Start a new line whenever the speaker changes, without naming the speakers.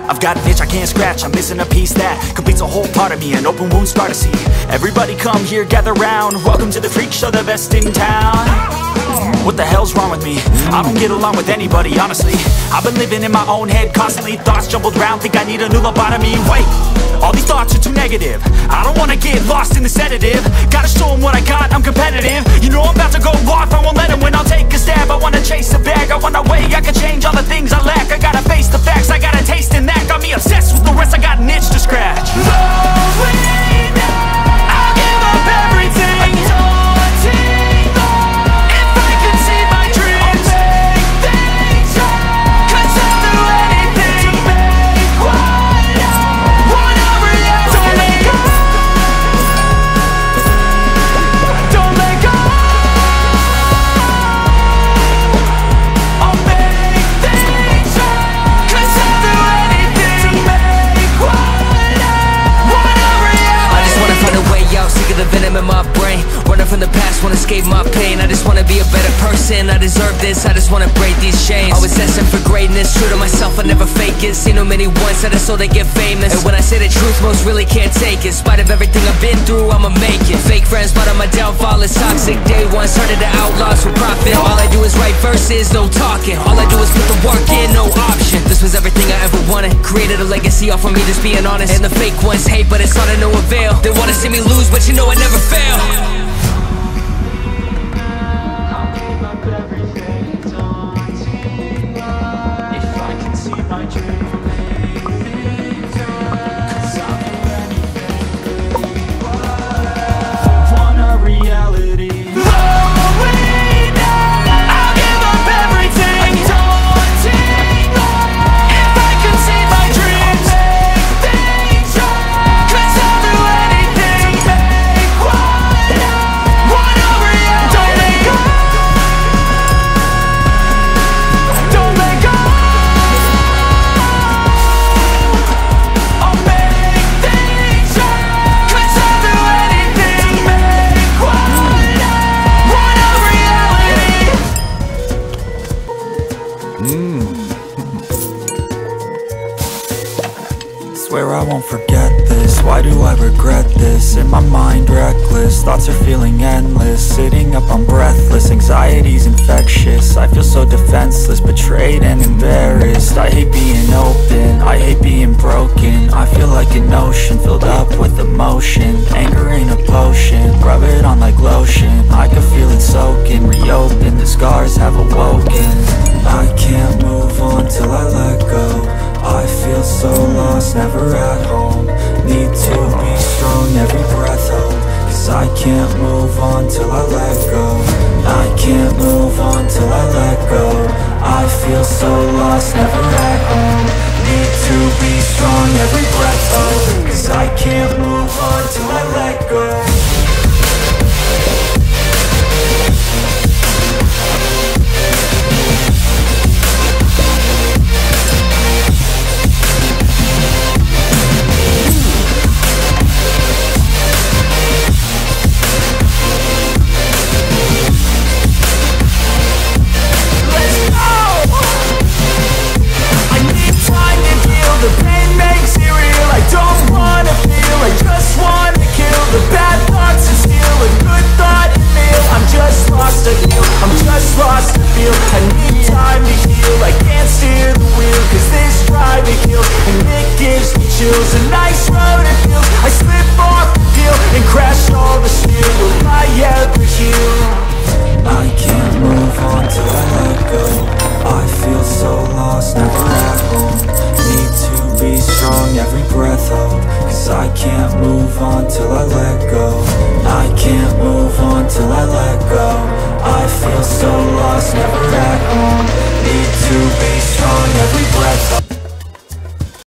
I've got an itch I can't scratch, I'm missing a piece that completes a whole part of me, an open wound scar to see. Everybody come here, gather round, welcome to the freak show, the best in town. What the hell's wrong with me? I don't get along with anybody, honestly. I've been living in my own head constantly, thoughts jumbled round, think I need a new lobotomy. Wait, all these thoughts are too negative, I don't wanna get lost in the sedative. Gotta show them what I got, I'm competitive. You know I'm about to go off, I won't let them win, I'll take a stab. I wanna chase a bag, I want a way I can change all the things I lack. I gotta face the facts, I got a taste in that. Got me obsessed with the rest, I got an itch to scratch. Slowly now, I'll give up everything. If I could see my dreams, I'll make things right. 'Cause I'll do anything to make what I wanna reality. Don't let go, don't let go. I'll make things right. 'Cause I'll do anything to make what I wanna reality.
I just wanna find a way out, sick of the venom in my brain. Running from the past, wanna escape my pain. I just wanna be a better person, I deserve this. I just wanna break these chains. Always asking for greatness, true to myself, I never fake it. Seen too many once, I just so they get famous. And when I say the truth, most really can't take it. In spite of everything I've been through, I'ma make it. Fake friends, but on my downfall is toxic. Day ones turned into outlaws for profit. All I do is write verses, no talking. All I do is put the work in, no option. This was everything I ever wanted. Created a legacy off of me, just being honest. And the fake ones hate, but it's all to no avail. They wanna see me lose, but you know I never fail.
Swear I won't forget this, why do I regret this? In my mind reckless, thoughts are feeling endless. Sitting up I'm breathless, anxiety's infectious. I feel so defenseless, betrayed and embarrassed. I hate being open, I hate being broken. I feel like an ocean filled up with emotion. Anger ain't a potion, rub it on like lotion. I can feel it soaking, reopen, the scars have awoken. I can't move on till I let go. I feel so lost, never at home. Need to be strong, every breath hold. 'Cause I can't move on till I let go. I can't move on till I let go. I feel so lost, never at home. Need to be strong, every breath hold. 'Cause I can't move on till I let go.
A nice road it feels. I slip off the deal and crash all the steel. Will I ever heal?
I can't move on till I let go. I feel so lost, never at home. Need to be strong, every breath hold. 'Cause I can't move on till I let go.